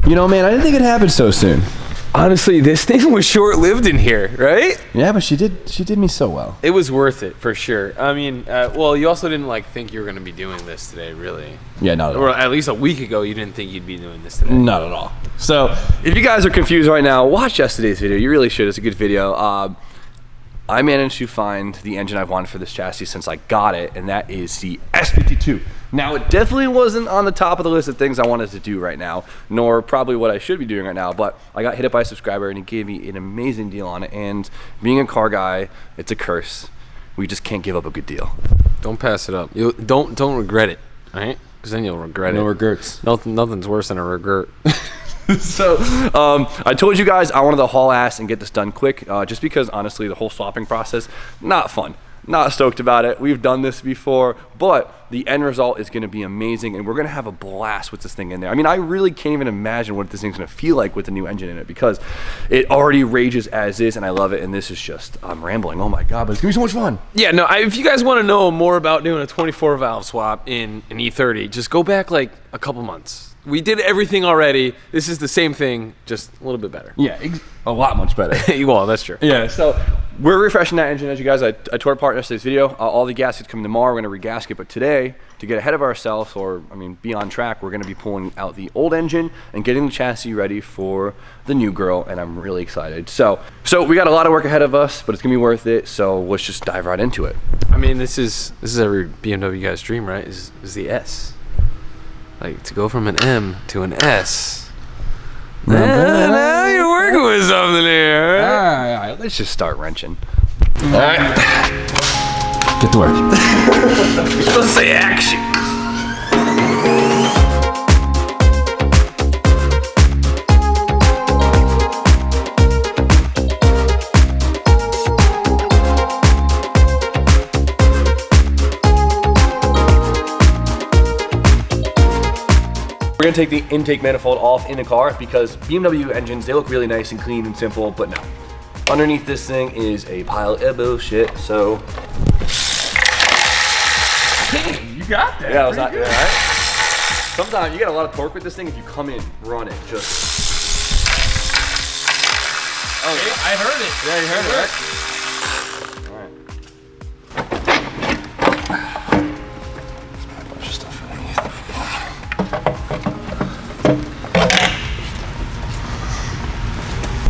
You know, man, I didn't think it happened so soon. Honestly, this thing was short-lived in here, right? Yeah, but she did me so well. It was worth it, for sure. I mean, well, you also didn't, like, think you were going to be doing this today, really. Yeah, not at all. Or at least a week ago, you didn't think you'd be doing this today. Not at all. So, if you guys are confused right now, watch yesterday's video. You really should. It's a good video. I managed to find the engine I've wanted for this chassis since I got it, and that is the S52. Now, it definitely wasn't on the top of the list of things I wanted to do right now, nor probably what I should be doing right now, but I got hit up by a subscriber, and he gave me an amazing deal on it, and being a car guy, it's a curse. We just can't give up a good deal. Don't pass it up. Don't regret it, all right? Because then you'll regret it. No regrets. Nothing's worse than a regret. So, I told you guys I wanted to haul ass and get this done quick, just because, honestly, the whole swapping process, not fun. Not stoked about it. We've done this before, but the end result is going to be amazing, and we're going to have a blast with this thing in there. I mean, I really can't even imagine what this thing's going to feel like with the new engine in it, because it already rages as is, and I love it, and this is just, I'm rambling. Oh my God, but it's going to be so much fun. Yeah, no, if you guys want to know more about doing a 24 valve swap in an E30, just go back like a couple months. We did everything already. This is the same thing, just a little bit better. Yeah, a lot much better. Well, that's true. Yeah, so we're refreshing that engine, as you guys, I tore apart yesterday's video. All the gaskets come tomorrow. We're going to regasket, but today, to get ahead of ourselves, or, I mean, be on track, we're going to be pulling out the old engine and getting the chassis ready for the new girl, and I'm really excited. So we got a lot of work ahead of us, but it's going to be worth it, so let's just dive right into it. I mean, this is every BMW guy's dream, right? Is the S. Like, to go from an M to an S. Now you're working with something here. All right, let's just start wrenching. All right, get to work. You're supposed to say action. We're gonna take the intake manifold off in the car because BMW engines, they look really nice and clean and simple, but no. Underneath this thing is a pile of bullshit, so. Damn, you got that. Yeah, I was not, right? Sometimes you get a lot of torque with this thing. If you come in, run it, just. Oh, yeah. I heard it. Yeah, you heard it, right?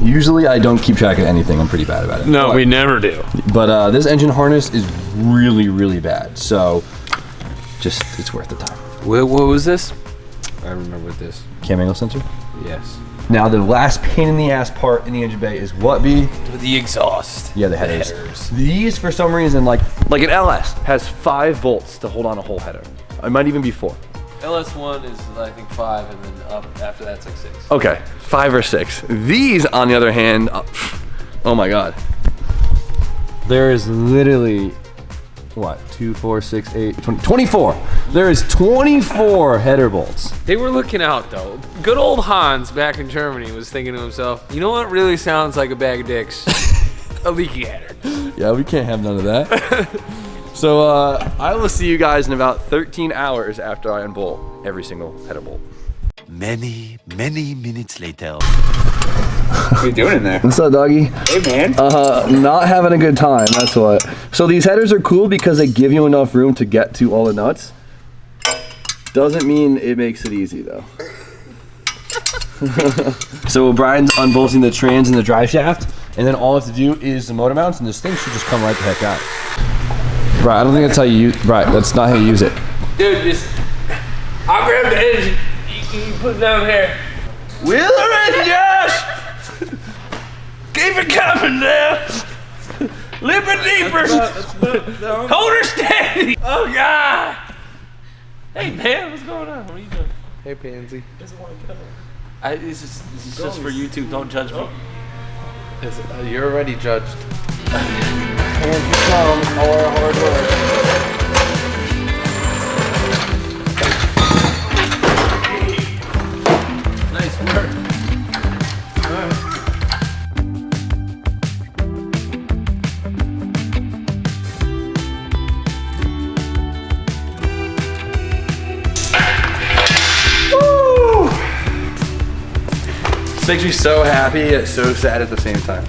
Usually I don't keep track of anything. I'm pretty bad about it. No, we never do. But this engine harness is really, really bad. So just, it's worth the time. What was this? I remember this. Cam angle sensor? Yes. Now the last pain in the ass part in the engine bay is what, B? The exhaust. Yeah, the headers. These, for some reason, like an LS, has 5 bolts to hold on a whole header. It might even be 4. LS1 is, I think, 5, and then up after that's like 6. Okay, 5 or 6. These, on the other hand, oh my God. There is literally, what, 2, 4, 6, 8, 20, 24. There is 24 header bolts. They were looking out, though. Good old Hans back in Germany was thinking to himself, you know what really sounds like a bag of dicks? A leaky header. Yeah, we can't have none of that. So I will see you guys in about 13 hours after I unbolt every single header bolt. Many minutes later. What are you doing in there? What's up, doggy? Hey, man. Not having a good time, that's what. So these headers are cool because they give you enough room to get to all the nuts. Doesn't mean it makes it easy, though. So Brian's unbolting the trans and the drive shaft, and then all I have to do is the motor mounts, and this thing should just come right the heck out. Right, I don't think that's how you use. Right, that's not how you use it. Dude, just I'll grab the engine. You put it down here. Wheel her in, Josh! Keep it coming down. Lip it deeper. Hold her steady. Oh God. Hey man, what's going on? What are you doing? Hey Pansy. Doesn't want to go. This is just for YouTube. Don't judge me. You're already judged. And you come, all our hard work. Nice work. This makes me so happy yet so sad at the same time.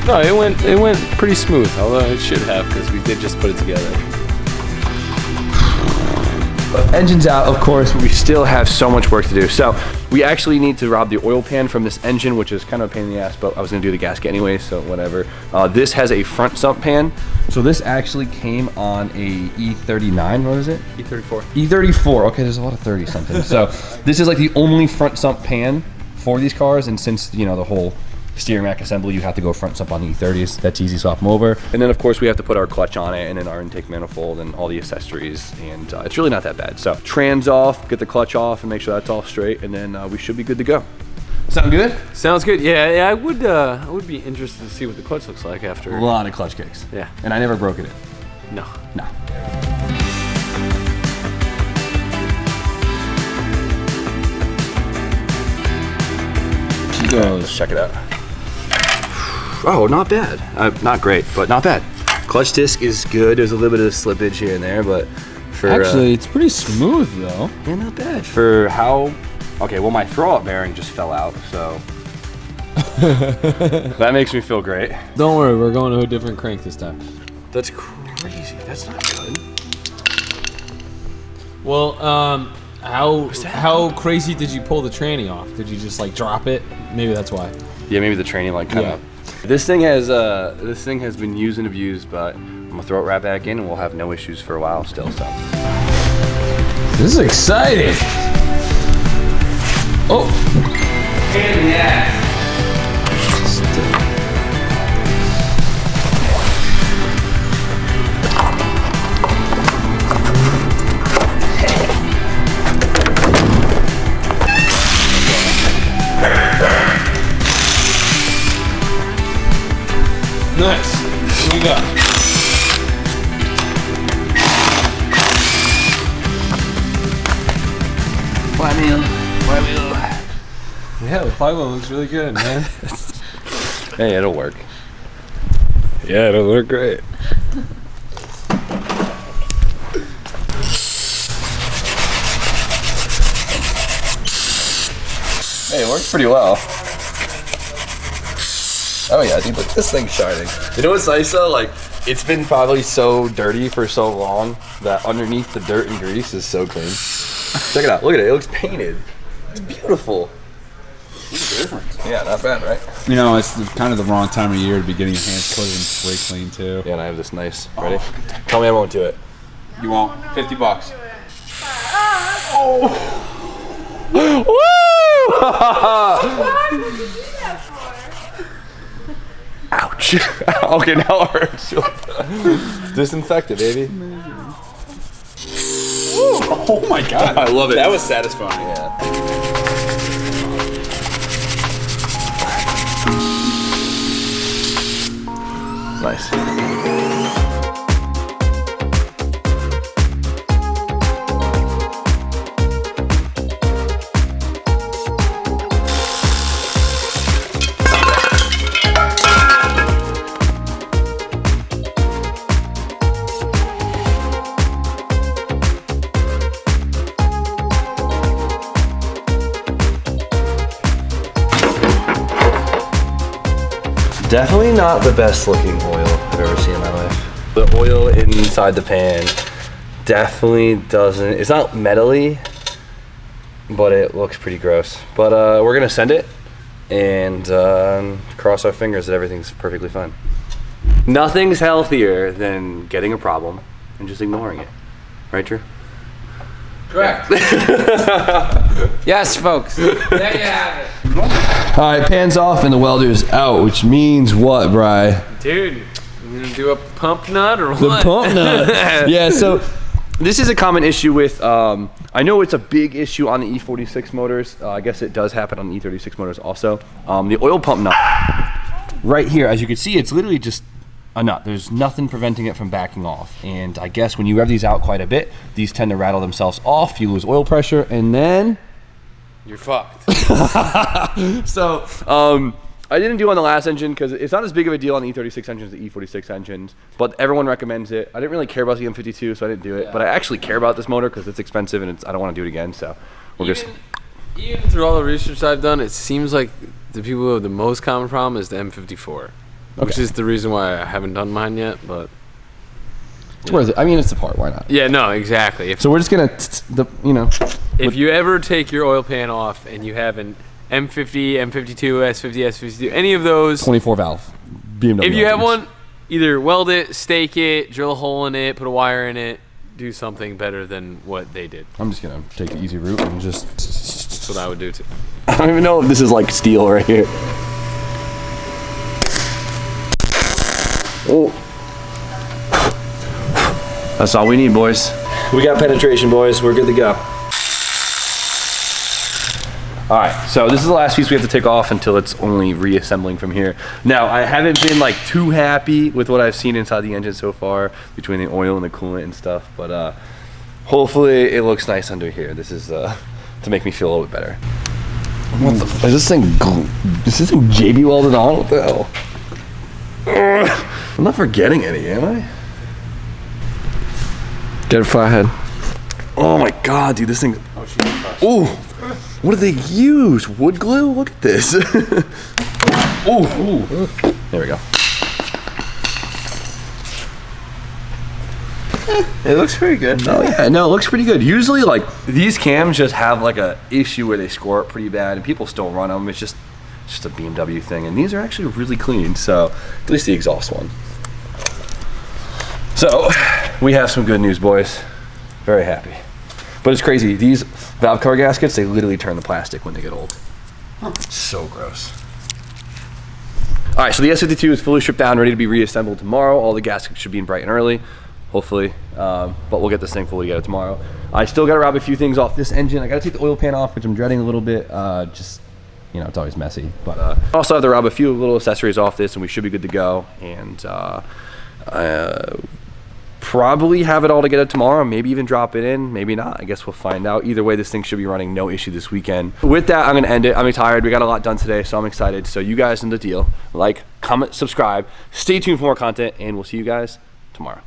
No, it went pretty smooth, although it should have because we did just put it together. Engine's out, of course, but we still have so much work to do. So we actually need to rob the oil pan from this engine, which is kind of a pain in the ass, but I was gonna do the gasket anyway, so whatever. This has a front sump pan. So this actually came on a E39, what is it? E34. E34, okay, there's a lot of 30 something. So this is like the only front sump pan for these cars, and since, you know, the whole steering rack assembly, you have to go front sump on the E30s. That's easy, swap them over. And then of course we have to put our clutch on it and then our intake manifold and all the accessories, and it's really not that bad. So trans off, get the clutch off and make sure that's all straight, and then we should be good to go. Sound good? Sounds good. Yeah, I would be interested to see what the clutch looks like after. A lot of clutch kicks. Yeah. And I never broke it in. No. No. Let's check it out. Oh, not bad. Not great, but not bad. Clutch disc is good. There's a little bit of slippage here and there, but for Actually, it's pretty smooth though. yeah, not bad for how. Okay, well my throw-up bearing just fell out, so that makes me feel great. Don't worry, we're going to a different crank this time. That's crazy. That's not good. Well, how crazy did you pull the tranny off? Did you just like drop it? Maybe that's why. Yeah, maybe the training like kind of. This thing has been used and abused, but I'm gonna throw it right back in, and we'll have no issues for a while still. So This is exciting. Oh. pain in the ass. Nice. What do we got? Flywheel. Yeah, the flywheel looks really good, man. Hey, it'll work. Yeah, it'll look great. Hey, it works pretty well. Oh yeah, dude, look at this thing shining. You know what's nice though? Like, it's been probably so dirty for so long that underneath the dirt and grease is so clean. Check it out, look at it, it looks painted. It's beautiful. What a difference. Yeah, not bad, right? You know, it's kind of the wrong time of year to be getting your hands coated in spray clean too. Yeah, and I have this nice, ready? Tell me I won't do it. You won't? $50. Woo! Why would you do that for? Ouch. Okay, now it hurts. Disinfected, baby. Oh my god. I love it. That was satisfying. Yeah. Nice. Definitely not the best looking oil I've ever seen in my life. The oil inside the pan definitely doesn't, it's not metally, but it looks pretty gross. But we're gonna send it and cross our fingers that everything's perfectly fine. Nothing's healthier than getting a problem and just ignoring it. Right, Drew? Correct. Yes, folks. There you have it. All right, pan's off and the welder's out, which means what, Bri? Dude, you gonna do a pump nut or what? The pump nut. Yeah, so this is a common issue with, I know it's a big issue on the E46 motors. I guess it does happen on the E36 motors also. The oil pump nut. Right here, as you can see, it's literally just a nut. There's nothing preventing it from backing off. And I guess when you rev these out quite a bit, these tend to rattle themselves off. You lose oil pressure, and then You're fucked. So, I didn't do on the last engine because it's not as big of a deal on the E36 engines as the E46 engines, but everyone recommends it. I didn't really care about the M52, so I didn't do it, but I actually care about this motor because it's expensive and I don't want to do it again, so Even through all the research I've done, it seems like the people who have the most common problem is the M54, which is the reason why I haven't done mine yet. But it's worth it. I mean, it's the part. Why not? Yeah, no, exactly. So we're just gonna, if you ever take your oil pan off and you have an M50, M52, S50, S52, any of those 24 valve BMW. If you have one, either weld it, stake it, drill a hole in it, put a wire in it, do something better than what they did. I'm just gonna take the easy route and just. That's what I would do too. I don't even know if this is like steel right here. Oh. That's all we need, boys. We got penetration, boys. We're good to go. All right, so this is the last piece we have to take off until it's only reassembling from here. Now, I haven't been like too happy with what I've seen inside the engine so far, between the oil and the coolant and stuff, but hopefully it looks nice under here. This is to make me feel a little bit better. What the f- is this thing JB welded on? What the hell? I'm not forgetting any, am I? Get a flathead. Oh my god, dude, this thing. Ooh, what did they use? Wood glue? Look at this. Ooh. There we go. It looks pretty good. Oh yeah, no, it looks pretty good. Usually, like, these cams just have like a issue where they score up pretty bad, and people still run them. It's just a BMW thing, and these are actually really clean. So at least the exhaust one. So we have some good news, boys. Very happy. But it's crazy. These valve cover gaskets, they literally turn the plastic when they get old. So gross. All right, so the S52 is fully stripped down, ready to be reassembled tomorrow. All the gaskets should be in bright and early, hopefully. But we'll get this thing fully together tomorrow. I still got to rob a few things off this engine. I got to take the oil pan off, which I'm dreading a little bit. Just, you know, it's always messy. But I also have to rob a few little accessories off this, and we should be good to go. And probably have it all together tomorrow, maybe even drop it in, maybe not. I guess we'll find out. Either way, this thing should be running no issue this weekend. With that, I'm gonna end it. I'm tired. We got a lot done today, so I'm excited. So you guys know the deal. Like, comment, subscribe, stay tuned for more content, and we'll see you guys tomorrow.